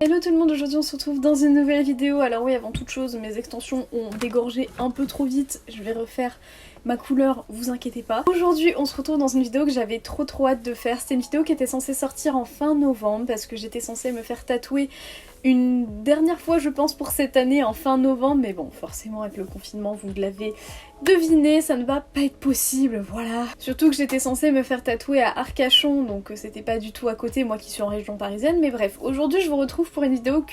Hello tout le monde, aujourd'hui on se retrouve dans une nouvelle vidéo. Alors oui, avant toute chose, mes extensions ont dégorgé un peu trop vite, je vais refaire ma couleur, vous inquiétez pas. Aujourd'hui on se retrouve dans une vidéo que j'avais trop hâte de faire. C'était une vidéo qui était censée sortir en fin novembre parce que j'étais censée me faire tatouer une dernière fois je pense pour cette année en fin novembre, mais bon forcément avec le confinement vous l'avez deviné, ça ne va pas être possible, voilà. Surtout que j'étais censée me faire tatouer à Arcachon, donc c'était pas du tout à côté, moi qui suis en région parisienne, mais bref. Aujourd'hui je vous retrouve pour une vidéo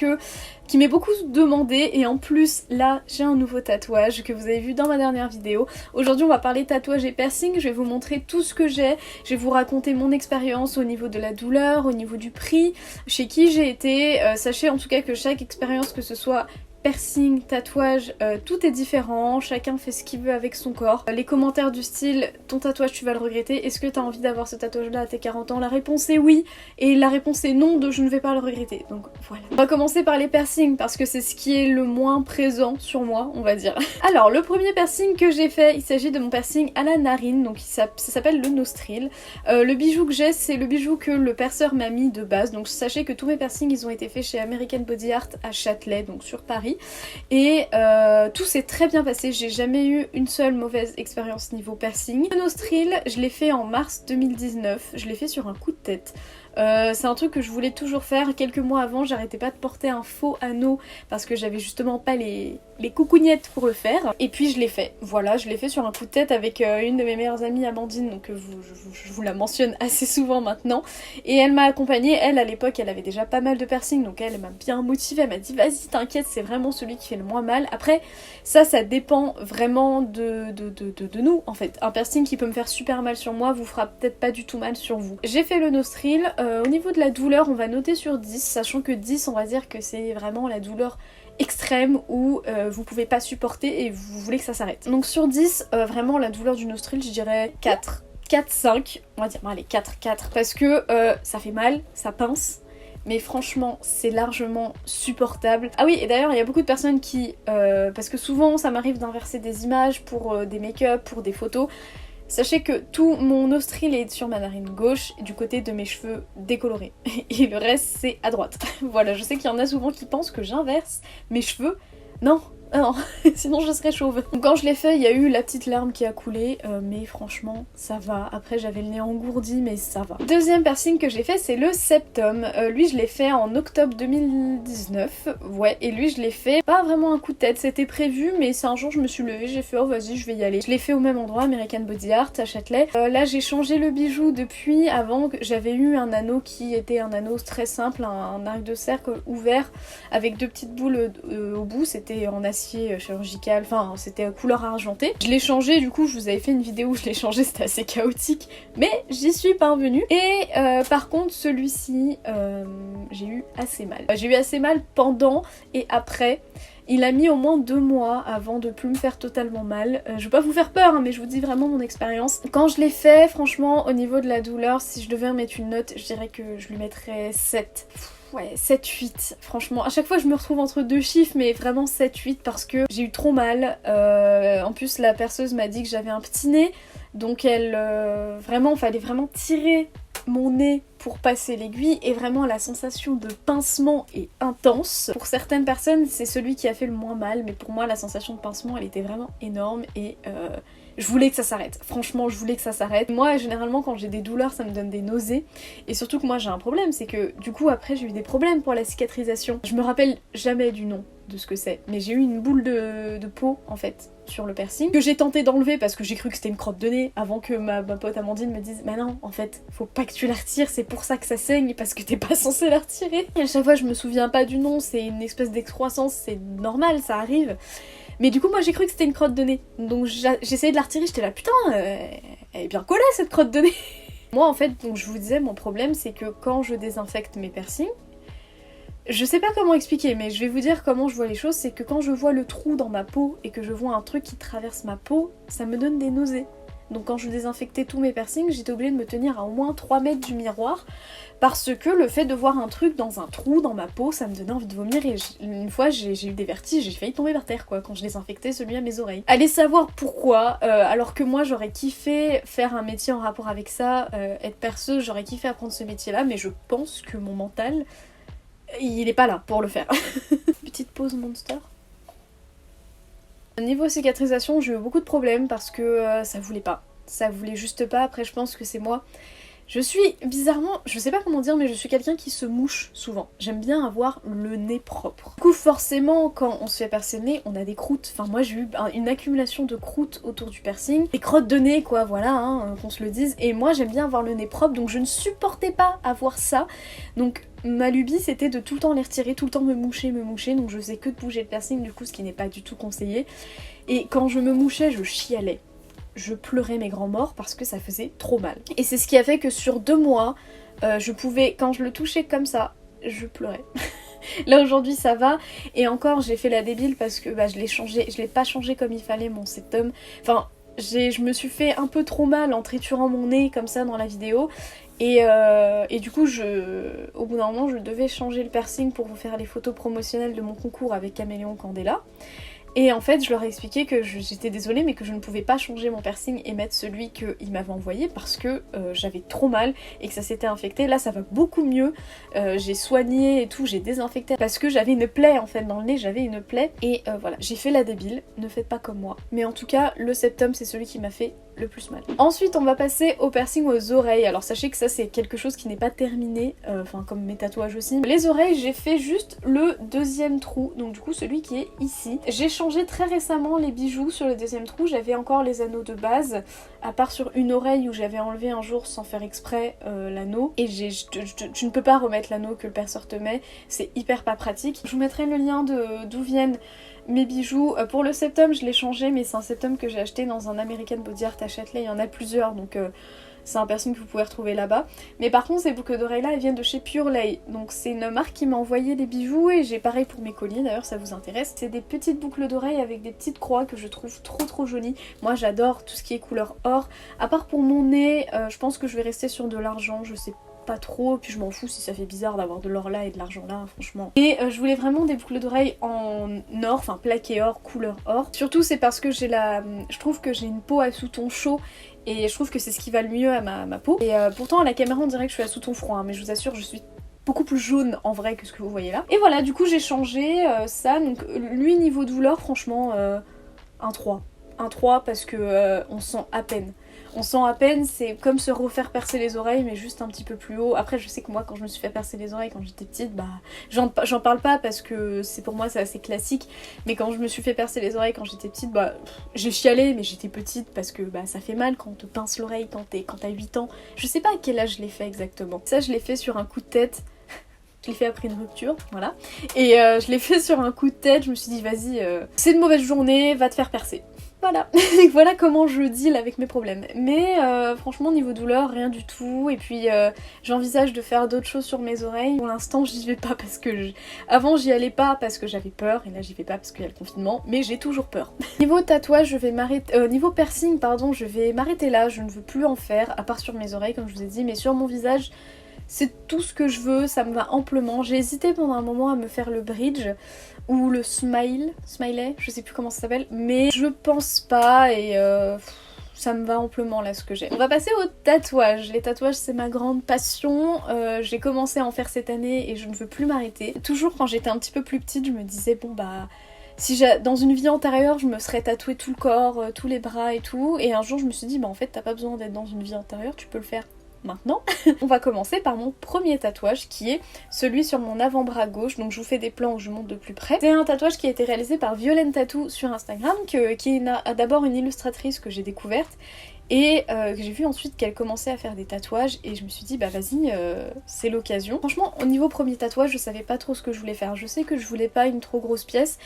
qui m'est beaucoup demandée, et en plus là j'ai un nouveau tatouage que vous avez vu dans ma dernière vidéo. Aujourd'hui on va parler tatouage et piercing, je vais vous montrer tout ce que j'ai, je vais vous raconter mon expérience au niveau de la douleur, au niveau du prix, chez qui j'ai été, sachez en tout cas que chaque expérience, que ce soit piercing, tatouage, tout est différent, chacun fait ce qu'il veut avec son corps. Les commentaires du style « ton tatouage tu vas le regretter, est-ce que t'as envie d'avoir ce tatouage là à tes 40 ans ?» La réponse est oui, et la réponse est non de « je ne vais pas le regretter », donc voilà. On va commencer par les piercings parce que c'est ce qui est le moins présent sur moi, on va dire. Alors le premier piercing que j'ai fait, il s'agit de mon piercing à la narine, donc ça s'appelle le nostril. Le bijou que j'ai, c'est le bijou que le perceur m'a mis de base, donc sachez que tous mes piercings ils ont été faits chez American Body Art à Châtelet, donc sur Paris. Et tout s'est très bien passé, j'ai jamais eu une seule mauvaise expérience niveau piercing. Le nostril, je l'ai fait en mars 2019, je l'ai fait sur un coup de tête. C'est un truc que je voulais toujours faire. Quelques mois avant, j'arrêtais pas de porter un faux anneau parce que j'avais justement pas les coucougnettes pour le faire. Et puis je l'ai fait. Voilà, je l'ai fait sur un coup de tête avec une de mes meilleures amies, Amandine, donc je vous la mentionne assez souvent maintenant. Et elle m'a accompagnée. Elle, à l'époque, elle avait déjà pas mal de piercing, donc elle m'a bien motivée. Elle m'a dit vas-y, t'inquiète, c'est vraiment celui qui fait le moins mal. Après, ça dépend vraiment de nous en fait. Un piercing qui peut me faire super mal sur moi vous fera peut-être pas du tout mal sur vous. J'ai fait le nostril. Au niveau de la douleur, on va noter sur 10, sachant que 10, on va dire que c'est vraiment la douleur extrême où vous pouvez pas supporter et vous voulez que ça s'arrête. Donc sur 10, vraiment la douleur du nostril, je dirais 4. 4, 5, on va dire, bon allez 4, 4, parce que ça fait mal, ça pince, mais franchement c'est largement supportable. Ah oui, et d'ailleurs il y a beaucoup de personnes qui, parce que souvent ça m'arrive d'inverser des images pour des make-up, pour des photos. Sachez que tout mon nostril est sur ma narine gauche, du côté de mes cheveux décolorés. Et le reste, c'est à droite. Voilà, je sais qu'il y en a souvent qui pensent que j'inverse mes cheveux. Non, non, sinon je serais chauve. Donc quand je l'ai fait, il y a eu la petite larme qui a coulé, mais franchement, ça va. Après, j'avais le nez engourdi, mais ça va. Deuxième piercing que j'ai fait, c'est le septum. Lui, je l'ai fait en octobre 2019. Ouais, et lui, je l'ai fait pas vraiment un coup de tête. C'était prévu, mais c'est un jour, je me suis levée, j'ai fait oh vas-y, je vais y aller. Je l'ai fait au même endroit, American Body Art, à Châtelet. Là, j'ai changé le bijou depuis. Avant, j'avais eu un anneau qui était un anneau très simple, un arc de cercle ouvert avec deux petites boules au bout. C'était en acier chirurgical, enfin c'était couleur argentée. Je l'ai changé, du coup je vous avais fait une vidéo où je l'ai changé, c'était assez chaotique, mais j'y suis parvenue. Et par contre celui-ci, j'ai eu assez mal. J'ai eu assez mal pendant et après. Il a mis au moins 2 mois avant de plus me faire totalement mal. Je vais pas vous faire peur, hein, mais je vous dis vraiment mon expérience. Quand je l'ai fait, franchement, au niveau de la douleur, si je devais en mettre une note, je dirais que je lui mettrais 7. Ouais, 7-8, franchement. À chaque fois, je me retrouve entre deux chiffres, mais vraiment 7-8 parce que j'ai eu trop mal. En plus, la perceuse m'a dit que j'avais un petit nez, donc vraiment, fallait vraiment tirer mon nez pour passer l'aiguille, et vraiment la sensation de pincement est intense. Pour certaines personnes, c'est celui qui a fait le moins mal, mais pour moi, la sensation de pincement, elle était vraiment énorme et je voulais que ça s'arrête. Franchement, je voulais que ça s'arrête. Moi, généralement, quand j'ai des douleurs, ça me donne des nausées. Et surtout que moi, j'ai un problème, c'est que du coup, après, j'ai eu des problèmes pour la cicatrisation. Je me rappelle jamais du nom de ce que c'est, mais j'ai eu une boule de peau, en fait, sur le piercing, que j'ai tenté d'enlever parce que j'ai cru que c'était une crotte de nez, avant que ma pote Amandine me dise « Bah non, en fait, faut pas que tu la retires, c'est pour ça que ça saigne, parce que t'es pas censé la retirer. » Et à chaque fois, je me souviens pas du nom, c'est une espèce d'excroissance, c'est normal, ça arrive. Mais du coup, moi, j'ai cru que c'était une crotte de nez. Donc j'essayais de la retirer, j'étais là « Putain, elle est bien collée, cette crotte de nez !» Moi, en fait, donc je vous disais, mon problème, c'est que quand je désinfecte mes piercings, je sais pas comment expliquer, mais je vais vous dire comment je vois les choses, c'est que quand je vois le trou dans ma peau et que je vois un truc qui traverse ma peau, ça me donne des nausées. Donc quand je désinfectais tous mes piercings, j'étais obligée de me tenir à au moins 3 mètres du miroir parce que le fait de voir un truc dans un trou dans ma peau, ça me donnait envie de vomir et une fois j'ai eu des vertiges, j'ai failli tomber par terre quoi quand je désinfectais celui à mes oreilles. Allez savoir pourquoi, alors que moi j'aurais kiffé faire un métier en rapport avec ça, être perceuse, j'aurais kiffé apprendre ce métier là, mais je pense que mon mental il est pas là pour le faire. Petite pause Monster. Niveau cicatrisation, j'ai eu beaucoup de problèmes parce que ça voulait pas. Ça voulait juste pas, après je pense que c'est moi. Je suis bizarrement, je sais pas comment dire, mais je suis quelqu'un qui se mouche souvent. J'aime bien avoir le nez propre. Du coup forcément quand on se fait percer le nez, on a des croûtes. Enfin moi j'ai eu une accumulation de croûtes autour du piercing. Des crottes de nez quoi, voilà, hein, qu'on se le dise. Et moi j'aime bien avoir le nez propre, donc je ne supportais pas avoir ça. Donc ma lubie c'était de tout le temps les retirer, tout le temps me moucher. Donc je faisais que de bouger le piercing du coup, ce qui n'est pas du tout conseillé. Et quand je me mouchais, je chialais. Je pleurais mes grands morts parce que ça faisait trop mal. Et c'est ce qui a fait que sur 2 mois, je pouvais, quand je le touchais comme ça, je pleurais. Là aujourd'hui ça va, et encore j'ai fait la débile parce que je l'ai pas changé comme il fallait mon septum. Enfin, je me suis fait un peu trop mal en triturant mon nez comme ça dans la vidéo. Et du coup, au bout d'un moment, je devais changer le piercing pour vous faire les photos promotionnelles de mon concours avec Caméléon Candela. Et en fait je leur ai expliqué que j'étais désolée mais que je ne pouvais pas changer mon piercing et mettre celui qu'ils m'avaient envoyé parce que j'avais trop mal et que ça s'était infecté. Là ça va beaucoup mieux, j'ai soigné et tout, j'ai désinfecté parce que j'avais une plaie en fait dans le nez, j'avais une plaie et voilà, j'ai fait la débile, ne faites pas comme moi. Mais en tout cas le septum c'est celui qui m'a fait le plus mal. Ensuite on va passer au piercing aux oreilles. Alors sachez que ça c'est quelque chose qui n'est pas terminé, enfin comme mes tatouages aussi. Les oreilles j'ai fait juste le 2e trou, donc du coup celui qui est ici. J'ai changé très récemment les bijoux sur le 2e trou, j'avais encore les anneaux de base, à part sur une oreille où j'avais enlevé un jour sans faire exprès l'anneau. Et tu ne peux pas remettre l'anneau que le perceur te met, c'est hyper pas pratique. Je vous mettrai le lien d'où viennent mes bijoux. Pour le septum je l'ai changé mais c'est un septum que j'ai acheté dans un American Body Art à Châtelet, il y en a plusieurs donc c'est un piercing que vous pouvez retrouver là-bas. Mais par contre ces boucles d'oreilles là elles viennent de chez Pure Lay, donc c'est une marque qui m'a envoyé les bijoux et j'ai pareil pour mes colliers d'ailleurs, ça vous intéresse. C'est des petites boucles d'oreilles avec des petites croix que je trouve trop jolies. Moi j'adore tout ce qui est couleur or, à part pour mon nez je pense que je vais rester sur de l'argent, je sais pas trop, puis je m'en fous si ça fait bizarre d'avoir de l'or là et de l'argent là, franchement. Et je voulais vraiment des boucles d'oreilles en or, enfin plaqué or, couleur or. Surtout c'est parce que je trouve que j'ai une peau à sous-ton chaud et je trouve que c'est ce qui va le mieux à ma peau. Et pourtant à la caméra on dirait que je suis à sous-ton froid, hein, mais je vous assure je suis beaucoup plus jaune en vrai que ce que vous voyez là. Et voilà, du coup j'ai changé ça, donc lui niveau douleur franchement un 3. Un 3 parce que on sent à peine. On sent à peine, c'est comme se refaire percer les oreilles mais juste un petit peu plus haut. Après je sais que moi quand je me suis fait percer les oreilles quand j'étais petite, j'en parle pas parce que pour moi c'est assez classique. Mais quand je me suis fait percer les oreilles quand j'étais petite, j'ai chialé mais j'étais petite parce que ça fait mal quand on te pince l'oreille quand t'as 8 ans. Je sais pas à quel âge je l'ai fait exactement. Ça je l'ai fait sur un coup de tête. Je l'ai fait après une rupture, voilà. Et je l'ai fait sur un coup de tête, je me suis dit vas-y, c'est une mauvaise journée, va te faire percer. Voilà, voilà comment je deal avec mes problèmes. Mais franchement niveau douleur, rien du tout. Et puis j'envisage de faire d'autres choses sur mes oreilles. Pour l'instant j'y vais pas parce que avant j'y allais pas parce que j'avais peur. Et là j'y vais pas parce qu'il y a le confinement. Mais j'ai toujours peur. Niveau tatouage je vais m'arrêter... niveau piercing pardon, je vais m'arrêter là. Je ne veux plus en faire, à part sur mes oreilles comme je vous ai dit. Mais sur mon visage... c'est tout ce que je veux, ça me va amplement. J'ai hésité pendant un moment à me faire le bridge ou le smiley, je sais plus comment ça s'appelle, mais je pense pas et ça me va amplement là ce que j'ai. On va passer aux tatouages. Les tatouages c'est ma grande passion, j'ai commencé à en faire cette année et je ne veux plus m'arrêter. Toujours quand j'étais un petit peu plus petite je me disais bon si dans une vie antérieure je me serais tatoué tout le corps, tous les bras et tout, et un jour je me suis dit en fait t'as pas besoin d'être dans une vie antérieure, tu peux le faire maintenant. On va commencer par mon premier tatouage qui est celui sur mon avant-bras gauche, donc je vous fais des plans où je monte de plus près. C'est un tatouage qui a été réalisé par Violaine Tattoo sur Instagram, qui est d'abord une illustratrice que j'ai découverte et que j'ai vu ensuite qu'elle commençait à faire des tatouages et je me suis dit vas-y c'est l'occasion. Franchement au niveau premier tatouage je savais pas trop ce que je voulais faire. Je sais que je voulais pas une trop grosse pièce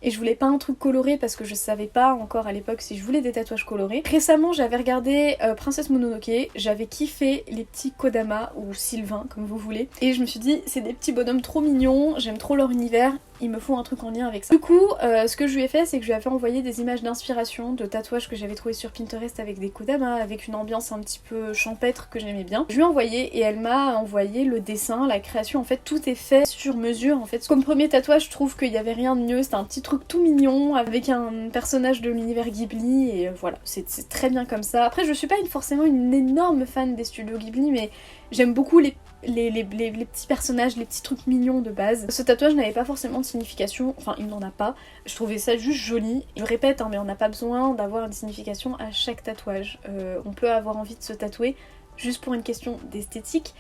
et je voulais pas un truc coloré parce que je savais pas encore à l'époque si je voulais des tatouages colorés. Récemment j'avais regardé Princesse Mononoke, j'avais kiffé les petits Kodama ou Sylvain comme vous voulez et je me suis dit c'est des petits bonhommes trop mignons, j'aime trop leur univers, il me faut un truc en lien avec ça. Du coup ce que je lui ai fait c'est que je lui ai fait envoyer des images d'inspiration de tatouages que j'avais trouvé sur Pinterest avec des Kodama, avec une ambiance un petit peu champêtre que j'aimais bien. Je lui ai envoyé et elle m'a envoyé le dessin, la création, en fait tout est fait sur mesure en fait. Comme premier tatouage je trouve qu'il y avait rien de mieux, c'était un petit truc tout mignon avec un personnage de l'univers Ghibli et voilà, c'est très bien comme ça. Après je suis pas forcément une énorme fan des studios Ghibli mais j'aime beaucoup les les petits personnages, les petits trucs mignons de base. Ce tatouage n'avait pas forcément de signification, enfin il n'en a pas. Je trouvais ça juste joli. Je répète, hein, mais on n'a pas besoin d'avoir une signification à chaque tatouage. On peut avoir envie de se tatouer juste pour une question d'esthétique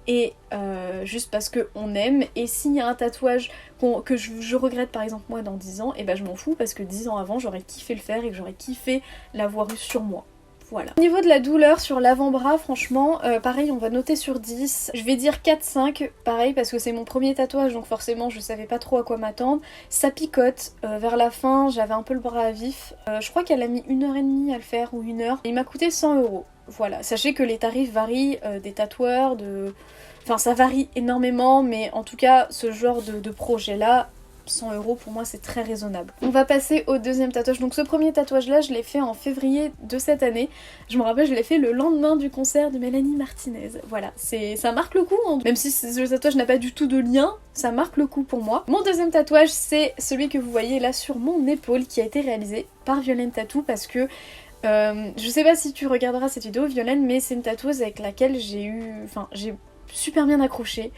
et juste parce qu'on aime. Et s'il y a un tatouage que je regrette par exemple moi dans 10 ans, et ben je m'en fous parce que 10 ans avant j'aurais kiffé le faire et que j'aurais kiffé l'avoir eu sur moi. Voilà. Au niveau de la douleur sur l'avant-bras, franchement, pareil, on va noter sur 10. Je vais dire 4-5, pareil, parce que c'est mon premier tatouage, donc forcément je savais pas trop à quoi m'attendre. Ça picote, vers la fin, j'avais un peu le bras à vif. Je crois qu'elle a mis 1h30 à le faire, ou 1 heure. Il m'a coûté 100€. Voilà, sachez que les tarifs varient des tatoueurs, Enfin, ça varie énormément, mais en tout cas, ce genre de projet-là, 100€ pour moi c'est très raisonnable. On va passer au deuxième tatouage. Donc ce premier tatouage là je l'ai fait en février de cette année. Je me rappelle, je l'ai fait le lendemain du concert de Mélanie Martinez. Voilà, ça marque le coup, hein. Même si le tatouage n'a pas du tout de lien, ça marque le coup pour moi. Mon deuxième tatouage c'est celui que vous voyez là sur mon épaule qui a été réalisé par Violaine Tattoo parce que je sais pas si tu regarderas cette vidéo Violaine, mais c'est une tatoueuse avec laquelle j'ai super bien accroché.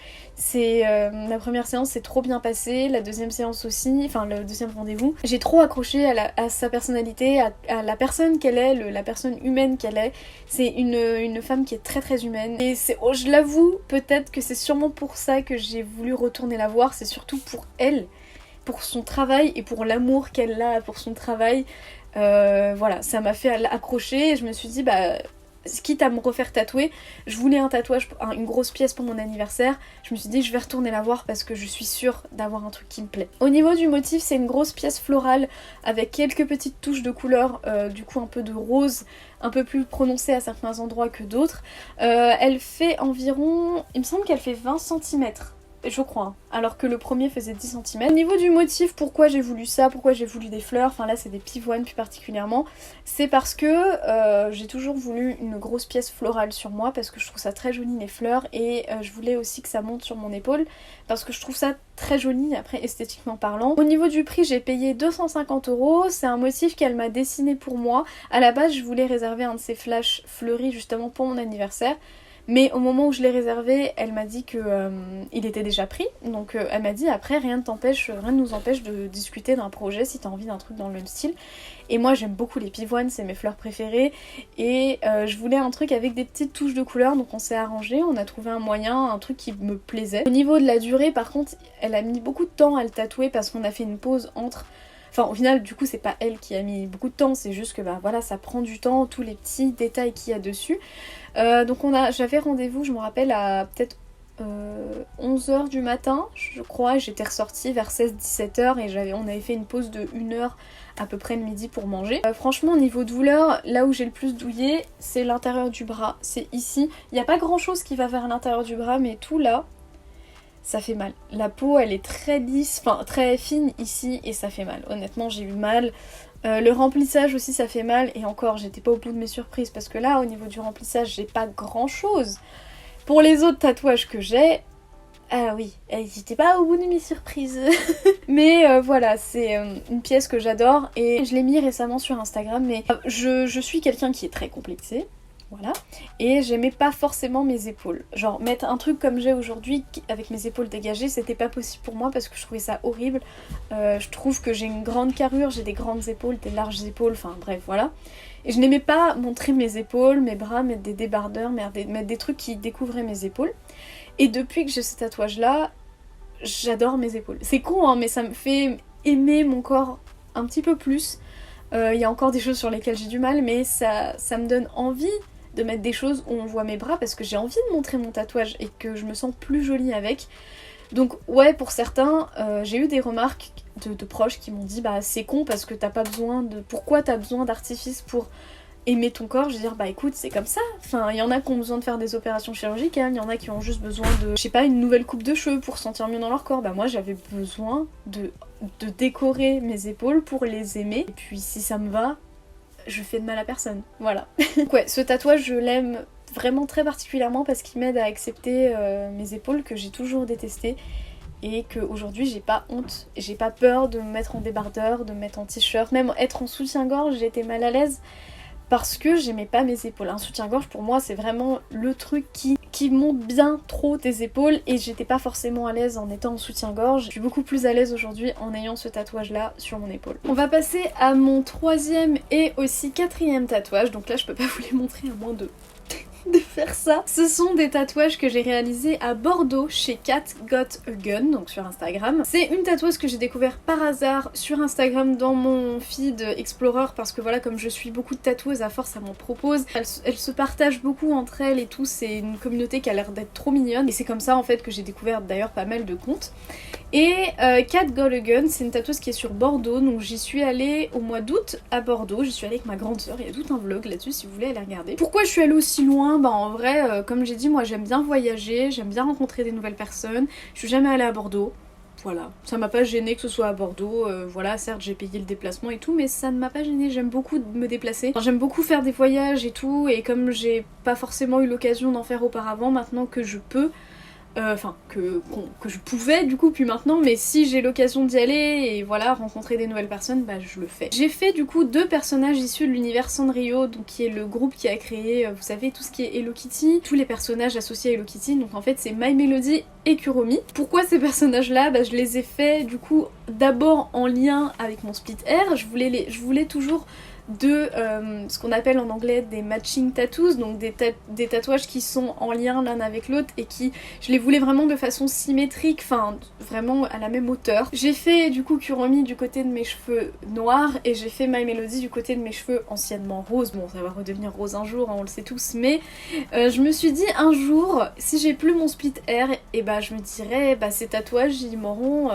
La première séance s'est trop bien passée, la deuxième séance aussi, enfin le deuxième rendez-vous. J'ai trop accroché à sa personnalité, à la personne qu'elle est, la personne humaine qu'elle est. C'est une femme qui est très très humaine. Et je l'avoue, peut-être que c'est sûrement pour ça que j'ai voulu retourner la voir, c'est surtout pour elle, pour son travail et pour l'amour qu'elle a pour son travail. Voilà, ça m'a fait accrocher et je me suis dit quitte à me refaire tatouer, je voulais un tatouage, une grosse pièce pour mon anniversaire. Je me suis dit je vais retourner la voir parce que je suis sûre d'avoir un truc qui me plaît. Au niveau du motif, c'est une grosse pièce florale avec quelques petites touches de couleur, du coup un peu de rose, un peu plus prononcée à certains endroits que d'autres. Elle fait environ, il me semble qu'elle fait 20 cm. Je crois, hein, alors que le premier faisait 10 cm. Au niveau du motif, pourquoi j'ai voulu ça, pourquoi j'ai voulu des fleurs, enfin là c'est des pivoines plus particulièrement, c'est parce que j'ai toujours voulu une grosse pièce florale sur moi parce que je trouve ça très joli les fleurs et je voulais aussi que ça monte sur mon épaule parce que je trouve ça très joli après esthétiquement parlant. Au niveau du prix, j'ai payé 250€, c'est un motif qu'elle m'a dessiné pour moi. À la base je voulais réserver un de ces flashs fleuris justement pour mon anniversaire. Mais au moment où je l'ai réservé, elle m'a dit que il était déjà pris. Donc elle m'a dit après rien ne nous empêche de discuter d'un projet si t'as envie d'un truc dans le même style. Et moi j'aime beaucoup les pivoines, c'est mes fleurs préférées. Et je voulais un truc avec des petites touches de couleur, donc on s'est arrangé, on a trouvé un moyen, un truc qui me plaisait. Au niveau de la durée par contre, elle a mis beaucoup de temps à le tatouer parce qu'on a fait une pause entre... Enfin au final du coup c'est pas elle qui a mis beaucoup de temps, c'est juste que voilà ça prend du temps, tous les petits détails qu'il y a dessus. Donc j'avais rendez-vous, je me rappelle, à peut-être 11h du matin je crois, j'étais ressortie vers 16-17h et on avait fait une pause de 1 heure à peu près le midi pour manger. Franchement au niveau douleur, là où j'ai le plus douillé c'est l'intérieur du bras, c'est ici. Il n'y a pas grand chose qui va vers l'intérieur du bras mais tout là, ça fait mal. La peau elle est très lisse, enfin très fine ici et ça fait mal. Honnêtement j'ai eu mal. Le remplissage aussi ça fait mal et encore j'étais pas au bout de mes surprises parce que là au niveau du remplissage j'ai pas grand chose. Pour les autres tatouages que j'ai, ah oui, j'étais pas au bout de mes surprises. Mais voilà, c'est une pièce que j'adore et je l'ai mis récemment sur Instagram mais je suis quelqu'un qui est très complexé. Voilà, et j'aimais pas forcément mes épaules. Genre mettre un truc comme j'ai aujourd'hui avec mes épaules dégagées, c'était pas possible pour moi parce que je trouvais ça horrible. Je trouve que j'ai une grande carrure, j'ai des grandes épaules, des larges épaules, enfin bref voilà. Et je n'aimais pas montrer mes épaules, mes bras, mettre des débardeurs, mettre des trucs qui découvraient mes épaules. Et depuis que j'ai ce tatouage là, j'adore mes épaules. C'est con hein, mais ça me fait aimer mon corps un petit peu plus. Il y a encore des choses sur lesquelles j'ai du mal mais ça me donne envie de mettre des choses où on voit mes bras parce que j'ai envie de montrer mon tatouage et que je me sens plus jolie avec. Donc ouais, pour certains, j'ai eu des remarques de proches qui m'ont dit c'est con parce que t'as pas besoin de... Pourquoi t'as besoin d'artifice pour aimer ton corps? Je veux dire écoute, c'est comme ça. Enfin, il y en a qui ont besoin de faire des opérations chirurgicales, il y en a qui ont juste besoin de, je sais pas, une nouvelle coupe de cheveux pour se sentir mieux dans leur corps. Moi j'avais besoin de décorer mes épaules pour les aimer. Et puis si ça me va, je fais de mal à personne, voilà. Donc ouais, ce tatouage je l'aime vraiment très particulièrement parce qu'il m'aide à accepter mes épaules que j'ai toujours détestées et qu'aujourd'hui j'ai pas honte, j'ai pas peur de me mettre en débardeur, de me mettre en t-shirt, même être en soutien-gorge j'ai été mal à l'aise parce que j'aimais pas mes épaules. Un soutien-gorge pour moi c'est vraiment le truc qui qui montent bien trop tes épaules et j'étais pas forcément à l'aise en étant en soutien-gorge. Je suis beaucoup plus à l'aise aujourd'hui en ayant ce tatouage là sur mon épaule. On va passer à mon troisième et aussi quatrième tatouage, donc là je peux pas vous les montrer à moins de faire ça. Ce sont des tatouages que j'ai réalisés à Bordeaux chez Cat Got a Gun, donc sur Instagram. C'est une tatoueuse que j'ai découvert par hasard sur Instagram dans mon feed Explorer parce que voilà, comme je suis beaucoup de tatoueuses, à force ça m'en propose. Elles se partagent beaucoup entre elles et tout, c'est une communauté qui a l'air d'être trop mignonne et c'est comme ça en fait que j'ai découvert d'ailleurs pas mal de comptes. Et Cat Got a Gun, c'est une tatoueuse qui est sur Bordeaux, donc j'y suis allée au mois d'août à Bordeaux, j'y suis allée avec ma grande sœur, il y a tout un vlog là-dessus si vous voulez aller regarder. Pourquoi je suis allée aussi loin? Bah en vrai, comme j'ai dit, moi j'aime bien voyager, j'aime bien rencontrer des nouvelles personnes, je suis jamais allée à Bordeaux. Voilà, ça m'a pas gêné que ce soit à Bordeaux, voilà, certes j'ai payé le déplacement et tout, mais ça ne m'a pas gêné, j'aime beaucoup me déplacer. Enfin, j'aime beaucoup faire des voyages et tout, et comme j'ai pas forcément eu l'occasion d'en faire auparavant, maintenant que je peux, enfin que je pouvais du coup puis maintenant, mais si j'ai l'occasion d'y aller et voilà rencontrer des nouvelles personnes, bah je le fais. J'ai fait du coup 2 personnages issus de l'univers Sanrio, donc qui est le groupe qui a créé, vous savez, tout ce qui est Hello Kitty, tous les personnages associés à Hello Kitty, donc en fait c'est My Melody et Kuromi. Pourquoi ces personnages là? Bah je les ai faits du coup d'abord en lien avec mon split hair, je voulais toujours de ce qu'on appelle en anglais des matching tattoos, donc des tatouages qui sont en lien l'un avec l'autre et qui, je les voulais vraiment de façon symétrique, enfin vraiment à la même hauteur. J'ai fait du coup Kuromi du côté de mes cheveux noirs et j'ai fait My Melody du côté de mes cheveux anciennement roses. Bon, ça va redevenir rose un jour, hein, on le sait tous, mais je me suis dit un jour, si j'ai plus mon split hair, et bah je me dirais, bah ces tatouages ils m'auront...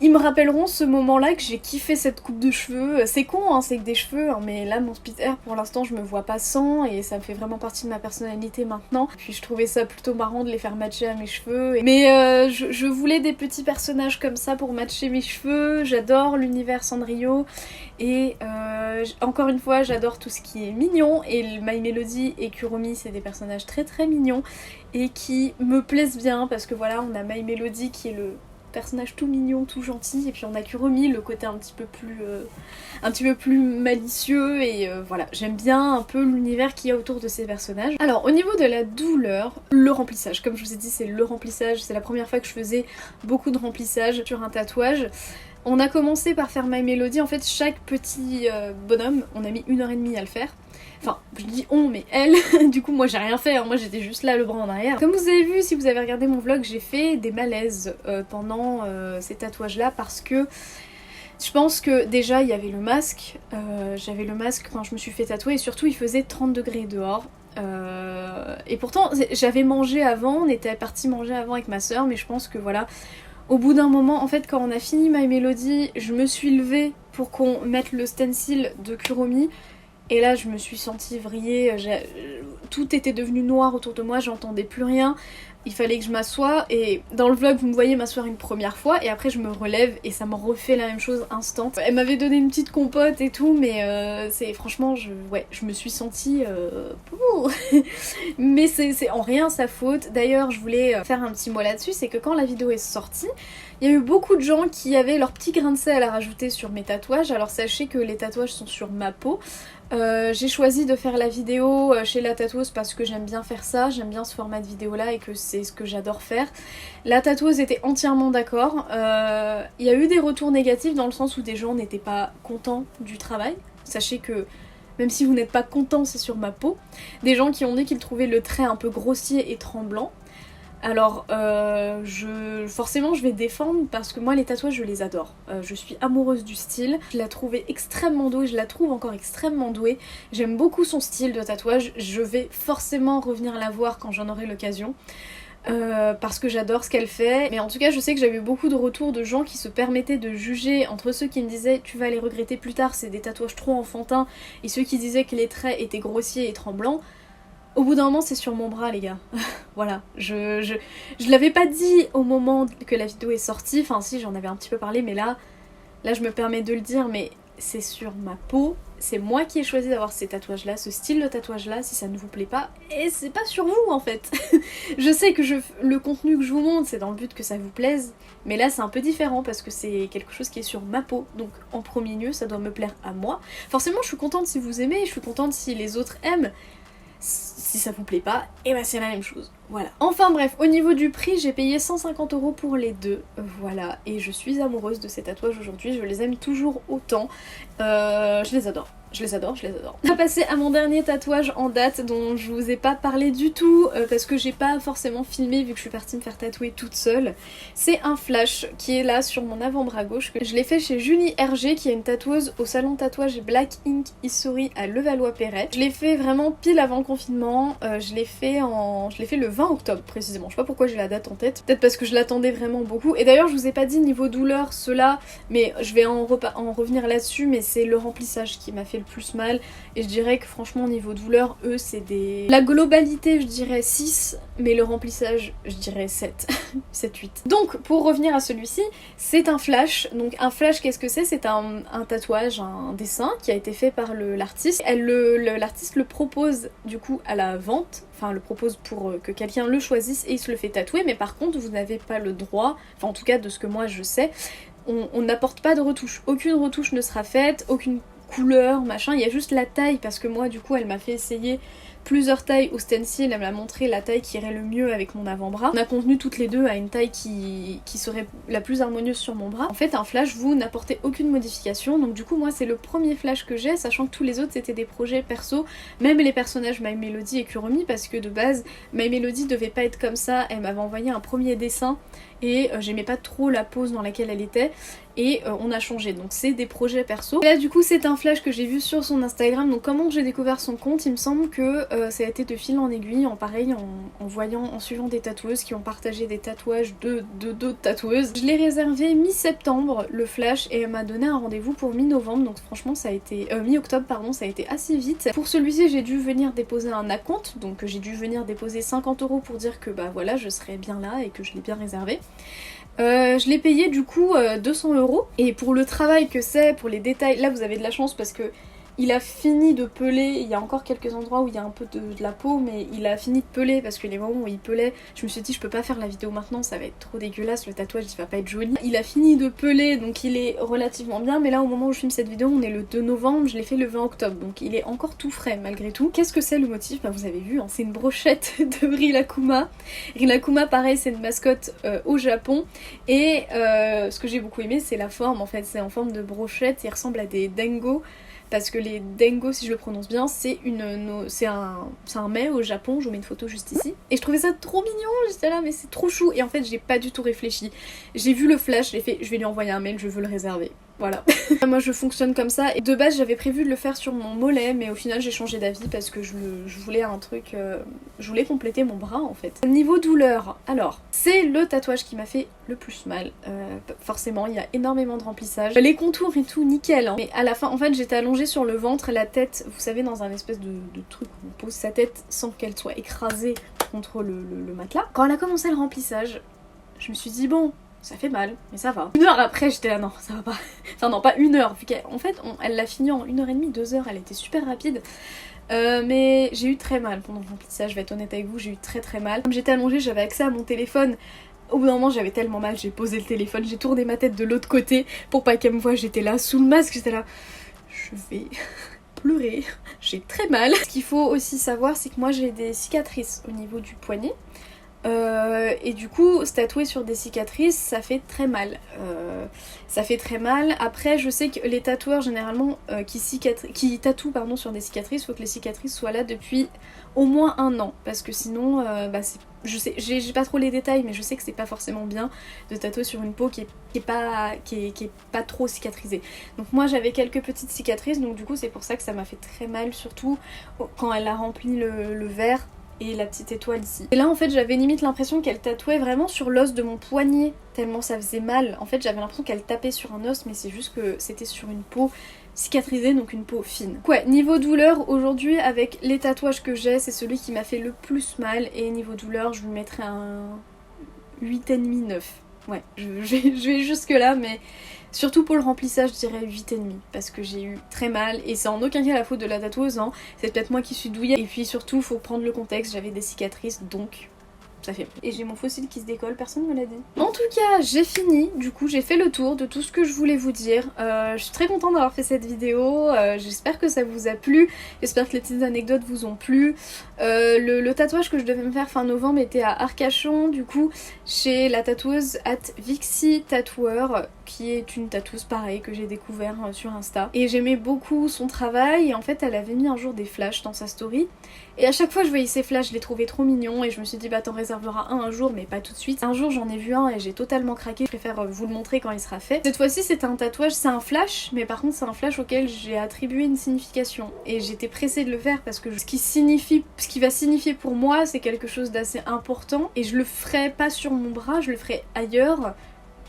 ils me rappelleront ce moment-là que j'ai kiffé cette coupe de cheveux. C'est con, hein, c'est que des cheveux, hein, mais là mon split hair pour l'instant je me vois pas sans et ça me fait vraiment partie de ma personnalité maintenant. Puis je trouvais ça plutôt marrant de les faire matcher à mes cheveux. Mais je voulais des petits personnages comme ça pour matcher mes cheveux. J'adore l'univers Sanrio et encore une fois j'adore tout ce qui est mignon et My Melody et Kuromi c'est des personnages très très mignons et qui me plaisent bien parce que voilà, on a My Melody qui est le personnage tout mignon, tout gentil, et puis on a Kuromi, le côté un petit peu plus malicieux, et voilà, j'aime bien un peu l'univers qu'il y a autour de ces personnages. Alors au niveau de la douleur, le remplissage, comme je vous ai dit c'est le remplissage, c'est la première fois que je faisais beaucoup de remplissage sur un tatouage. On a commencé par faire My Melody, en fait chaque petit bonhomme, on a mis 1h30 à le faire. Enfin, je dis on, mais elle, du coup moi j'ai rien fait, hein. Moi j'étais juste là le bras en arrière. Comme vous avez vu, si vous avez regardé mon vlog, j'ai fait des malaises pendant ces tatouages là parce que je pense que déjà il y avait le masque, j'avais le masque quand je me suis fait tatouer et surtout il faisait 30 degrés dehors. Et pourtant j'avais mangé avant, on était parti manger avant avec ma soeur, mais je pense que voilà, au bout d'un moment, en fait quand on a fini My Melody, je me suis levée pour qu'on mette le stencil de Kuromi. Et là je me suis sentie vriller, tout était devenu noir autour de moi, j'entendais plus rien, il fallait que je m'assoie et dans le vlog vous me voyez m'asseoir une première fois et après je me relève et ça me refait la même chose instant. Elle m'avait donné une petite compote et tout mais c'est franchement je me suis sentie mais c'est en rien sa faute. D'ailleurs je voulais faire un petit mot là-dessus, c'est que quand la vidéo est sortie, il y a eu beaucoup de gens qui avaient leur petit grain de sel à rajouter sur mes tatouages. Alors sachez que les tatouages sont sur ma peau. J'ai choisi de faire la vidéo chez la tatoueuse parce que j'aime bien faire ça, j'aime bien ce format de vidéo là et que c'est ce que j'adore faire. La tatoueuse était entièrement d'accord. Il y a eu des retours négatifs dans le sens où des gens n'étaient pas contents du travail. Sachez que même si vous n'êtes pas content, c'est sur ma peau. Des gens qui ont dit qu'ils trouvaient le trait un peu grossier et tremblant. Alors forcément je vais défendre parce que moi les tatouages je les adore. Je suis amoureuse du style, je la trouvais extrêmement douée, je la trouve encore extrêmement douée. J'aime beaucoup son style de tatouage, je vais forcément revenir la voir quand j'en aurai l'occasion. Parce que j'adore ce qu'elle fait, mais en tout cas je sais que j'avais eu beaucoup de retours de gens qui se permettaient de juger entre ceux qui me disaient tu vas les regretter plus tard, c'est des tatouages trop enfantins, et ceux qui disaient que les traits étaient grossiers et tremblants. Au bout d'un moment c'est sur mon bras les gars. Voilà, je l'avais pas dit au moment que la vidéo est sortie, enfin si j'en avais un petit peu parlé mais là je me permets de le dire, mais c'est sur ma peau, c'est moi qui ai choisi d'avoir ces tatouages là, ce style de tatouage là, si ça ne vous plaît pas, et c'est pas sur vous en fait. Je sais que le contenu que je vous montre c'est dans le but que ça vous plaise, mais là c'est un peu différent parce que c'est quelque chose qui est sur ma peau, donc en premier lieu ça doit me plaire à moi. Forcément je suis contente si vous aimez, je suis contente si les autres aiment. Si ça vous plaît pas, et bah c'est la même chose. Voilà. Enfin bref, au niveau du prix, j'ai payé 150 € pour les deux. Voilà, et je suis amoureuse de ces tatouages aujourd'hui, je les aime toujours autant. Je les adore. Je les adore, je les adore. On va passer à mon dernier tatouage en date dont je vous ai pas parlé du tout parce que j'ai pas forcément filmé vu que je suis partie me faire tatouer toute seule. C'est un flash qui est là sur mon avant-bras gauche. Je l'ai fait chez Julie Hergé qui est une tatoueuse au salon de tatouage Black Ink History à Levallois-Perret. Je l'ai fait vraiment pile avant le confinement, je l'ai fait le 20 octobre précisément. Je sais pas pourquoi j'ai la date en tête, peut-être parce que je l'attendais vraiment beaucoup. Et d'ailleurs je vous ai pas dit niveau douleur cela, mais je vais en revenir là-dessus, mais c'est le remplissage qui m'a fait le plus mal et je dirais que franchement niveau douleur eux c'est des... La globalité je dirais 6 mais le remplissage je dirais 7 7-8. Donc pour revenir à celui-ci, c'est un flash. Donc un flash qu'est-ce que c'est? C'est un tatouage, un dessin qui a été fait par l'artiste. L'artiste le propose du coup à la vente, enfin le propose pour que quelqu'un le choisisse et il se le fait tatouer, mais par contre vous n'avez pas le droit, enfin en tout cas de ce que moi je sais, on n'apporte pas de retouche. Aucune retouche ne sera faite, aucune couleur, machin, il y a juste la taille parce que moi du coup elle m'a fait essayer plusieurs tailles au stencil, elle m'a montré la taille qui irait le mieux avec mon avant-bras. On a convenu toutes les deux à une taille qui serait la plus harmonieuse sur mon bras. En fait un flash vous n'apportez aucune modification, donc du coup moi c'est le premier flash que j'ai, sachant que tous les autres c'était des projets perso, même les personnages My Melody et Kuromi, parce que de base My Melody devait pas être comme ça, elle m'avait envoyé un premier dessin et j'aimais pas trop la pose dans laquelle elle était et on a changé, donc c'est des projets perso. Et là du coup c'est un flash que j'ai vu sur son Instagram, donc comment j'ai découvert son compte, il me semble que ça a été de fil en aiguille, en suivant des tatoueuses qui ont partagé des tatouages de d'autres tatoueuses. Je l'ai réservé mi-septembre le flash et elle m'a donné un rendez-vous pour mi-novembre, donc franchement ça a été... mi-octobre pardon, ça a été assez vite. Pour celui-ci j'ai dû venir déposer un acompte, donc j'ai dû venir déposer 50 € pour dire que bah voilà je serais bien là et que je l'ai bien réservé. Je l'ai payé du coup 200 € et pour le travail que c'est, pour les détails, là vous avez de la chance parce que il a fini de peler, il y a encore quelques endroits où il y a un peu de la peau mais il a fini de peler parce que les moments où il pelait, je me suis dit je peux pas faire la vidéo maintenant, ça va être trop dégueulasse, le tatouage il va pas être joli. Il a fini de peler donc il est relativement bien, mais là au moment où je filme cette vidéo on est le 2 novembre, je l'ai fait le 20 octobre donc il est encore tout frais malgré tout. Qu'est-ce que c'est le motif? Bah vous avez vu, hein, c'est une brochette de Rilakkuma. Rilakkuma pareil c'est une mascotte au Japon et ce que j'ai beaucoup aimé c'est la forme en fait, c'est en forme de brochette, il ressemble à des dingo. Parce que les dingo, si je le prononce bien, c'est un mets au Japon, je vous mets une photo juste ici. Et je trouvais ça trop mignon, j'étais là mais c'est trop chou. Et en fait j'ai pas du tout réfléchi. J'ai vu le flash, j'ai fait je vais lui envoyer un mail, je veux le réserver. Voilà. Moi je fonctionne comme ça et de base j'avais prévu de le faire sur mon mollet mais au final j'ai changé d'avis parce que je voulais un truc, je voulais compléter mon bras en fait. Niveau douleur, alors c'est le tatouage qui m'a fait le plus mal, forcément il y a énormément de remplissage, les contours et tout nickel hein. Mais à la fin en fait j'étais allongée sur le ventre, la tête vous savez dans un espèce de truc où on pose sa tête sans qu'elle soit écrasée contre le matelas. Quand elle a commencé le remplissage je me suis dit bon ça fait mal, mais ça va. Une heure après, j'étais là, non, ça va pas. Enfin non, pas une heure, vu qu'en fait, elle l'a fini en 1h30, 2 heures, elle était super rapide. Mais j'ai eu très mal pendant le remplissage, je vais être honnête avec vous, j'ai eu très mal. Comme j'étais allongée, j'avais accès à mon téléphone. Au bout d'un moment, j'avais tellement mal, j'ai posé le téléphone, j'ai tourné ma tête de l'autre côté pour pas qu'elle me voie, j'étais là, sous le masque, j'étais là, je vais pleurer, j'ai très mal. Ce qu'il faut aussi savoir, c'est que moi j'ai des cicatrices au niveau du poignet. Et du coup, se tatouer sur des cicatrices, ça fait très mal. Après, je sais que les tatoueurs, généralement, qui tatouent pardon, sur des cicatrices, faut que les cicatrices soient là depuis au moins 1 an. Parce que sinon, je sais, j'ai pas trop les détails, mais je sais que c'est pas forcément bien de tatouer sur une peau qui est pas trop cicatrisée. Donc moi, j'avais quelques petites cicatrices, donc du coup, c'est pour ça que ça m'a fait très mal, surtout quand elle a rempli le verre. Et la petite étoile ici. Et là en fait j'avais limite l'impression qu'elle tatouait vraiment sur l'os de mon poignet, tellement ça faisait mal. En fait j'avais l'impression qu'elle tapait sur un os mais c'est juste que c'était sur une peau cicatrisée, donc une peau fine. Ouais, niveau douleur aujourd'hui avec les tatouages que j'ai c'est celui qui m'a fait le plus mal et niveau douleur je lui mettrais un 8,5, 9. Ouais, je vais jusque là mais surtout pour le remplissage je dirais 8,5 parce que j'ai eu très mal et c'est en aucun cas la faute de la tatoueuse hein. C'est peut-être moi qui suis douillette et puis surtout faut prendre le contexte, j'avais des cicatrices donc ça fait. Et j'ai mon fossile qui se décolle, personne me l'a dit. En tout cas, j'ai fini, du coup j'ai fait le tour de tout ce que je voulais vous dire. Je suis très contente d'avoir fait cette vidéo, j'espère que ça vous a plu, j'espère que les petites anecdotes vous ont plu. Le tatouage que je devais me faire fin novembre était à Arcachon, du coup chez la tatoueuse @Vixie Tatoueur, qui est une tatoueuse pareil que j'ai découvert sur Insta. Et j'aimais beaucoup son travail, et en fait elle avait mis un jour des flashs dans sa story. Et à chaque fois je voyais ces flashs, je les trouvais trop mignons et je me suis dit bah t'en réserveras un jour mais pas tout de suite. Un jour j'en ai vu un et j'ai totalement craqué, je préfère vous le montrer quand il sera fait. Cette fois-ci c'était un tatouage, c'est un flash, mais par contre c'est un flash auquel j'ai attribué une signification. Et j'étais pressée de le faire parce que ce qui va signifier pour moi c'est quelque chose d'assez important. Et je le ferai pas sur mon bras, je le ferai ailleurs,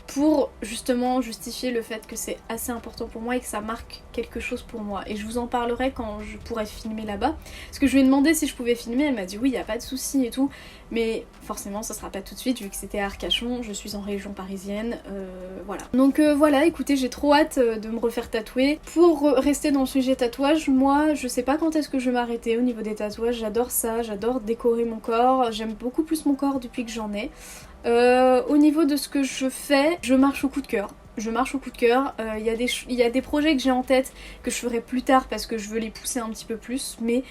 pour justement justifier le fait que c'est assez important pour moi et que ça marque quelque chose pour moi. Et je vous en parlerai quand je pourrai filmer là-bas. Parce que je lui ai demandé si je pouvais filmer, elle m'a dit oui, y a pas de souci et tout. Mais forcément ça sera pas tout de suite vu que c'était à Arcachon, je suis en région parisienne, voilà. Donc voilà, écoutez, j'ai trop hâte de me refaire tatouer. Pour rester dans le sujet tatouage, moi je sais pas quand est-ce que je vais m'arrêter au niveau des tatouages, j'adore ça, j'adore décorer mon corps, j'aime beaucoup plus mon corps depuis que j'en ai. Au niveau de ce que je fais, je marche au coup de cœur. Je marche au coup de cœur. Il y a des projets que j'ai en tête que je ferai plus tard parce que je veux les pousser un petit peu plus. Mais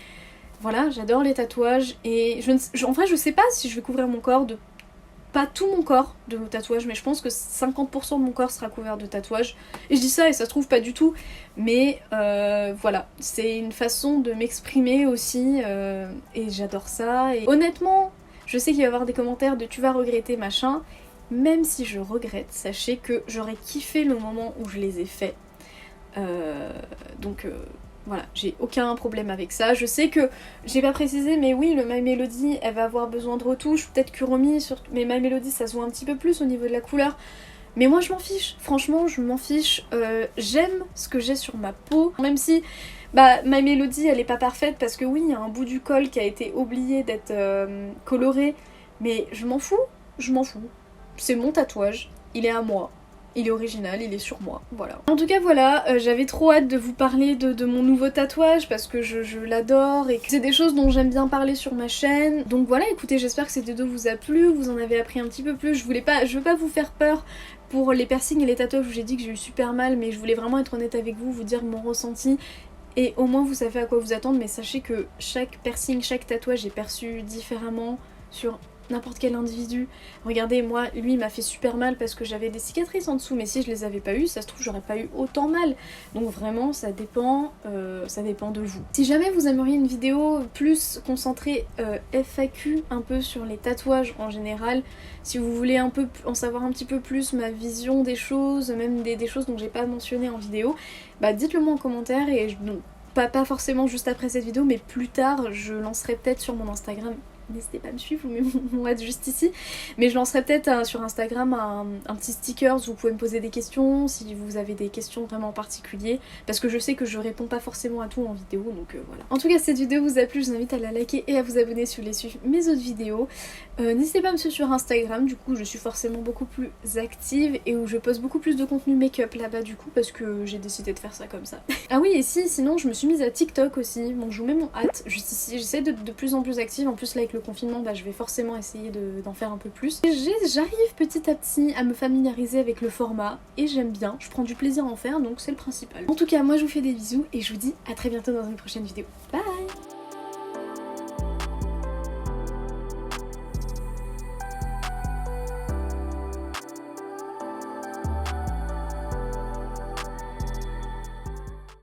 voilà, j'adore les tatouages. Et en vrai, je sais pas si je vais couvrir mon corps de... Pas tout mon corps de tatouages, mais je pense que 50% de mon corps sera couvert de tatouages. Et je dis ça et ça se trouve pas du tout. Mais voilà, c'est une façon de m'exprimer aussi. Et j'adore ça. Et honnêtement... Je sais qu'il va y avoir des commentaires de tu vas regretter machin, même si je regrette, sachez que j'aurais kiffé le moment où je les ai faits. Donc voilà, j'ai aucun problème avec ça. Je sais que j'ai pas précisé, mais oui, le My Melody elle va avoir besoin de retouches, peut-être Kuromi, mais My Melody ça se voit un petit peu plus au niveau de la couleur. Mais moi je m'en fiche, franchement je m'en fiche, j'aime ce que j'ai sur ma peau, même si bah My Melody elle est pas parfaite parce que oui il y a un bout du col qui a été oublié d'être coloré, mais je m'en fous, c'est mon tatouage, il est à moi. Il est original, il est sur moi, voilà. En tout cas voilà, j'avais trop hâte de vous parler de mon nouveau tatouage parce que je l'adore et que c'est des choses dont j'aime bien parler sur ma chaîne. Donc voilà, écoutez, j'espère que cette vidéo vous a plu, vous en avez appris un petit peu plus. Je veux pas vous faire peur pour les piercings et les tatouages où j'ai dit que j'ai eu super mal, mais je voulais vraiment être honnête avec vous, vous dire mon ressenti. Et au moins vous savez à quoi vous attendre, mais sachez que chaque piercing, chaque tatouage est perçu différemment sur n'importe quel individu. Regardez, moi, lui il m'a fait super mal parce que j'avais des cicatrices en dessous, mais si je les avais pas eu, ça se trouve j'aurais pas eu autant mal. Donc vraiment ça dépend de vous. Si jamais vous aimeriez une vidéo plus concentrée FAQ, un peu sur les tatouages en général, si vous voulez un peu en savoir un petit peu plus ma vision des choses, même des choses dont j'ai pas mentionné en vidéo, bah dites-le moi en commentaire et pas forcément juste après cette vidéo, mais plus tard je lancerai peut-être sur mon Instagram. N'hésitez pas à me suivre, vous mettez mon ad juste ici. Mais je lancerai peut-être sur Instagram un petit sticker où vous pouvez me poser des questions si vous avez des questions vraiment particulières. Parce que je sais que je réponds pas forcément à tout en vidéo, donc voilà. En tout cas, si cette vidéo vous a plu, je vous invite à la liker et à vous abonner si vous voulez suivre mes autres vidéos. N'hésitez pas à me suivre sur Instagram, du coup je suis forcément beaucoup plus active et où je poste beaucoup plus de contenu make-up là-bas du coup parce que j'ai décidé de faire ça comme ça. Ah oui, et sinon je me suis mise à TikTok aussi, donc je vous mets mon hâte juste ici. J'essaie de plus en plus active, en plus là avec le confinement, bah, je vais forcément essayer d'en faire un peu plus. J'arrive petit à petit à me familiariser avec le format et j'aime bien, je prends du plaisir à en faire donc c'est le principal. En tout cas, moi je vous fais des bisous et je vous dis à très bientôt dans une prochaine vidéo. Bye!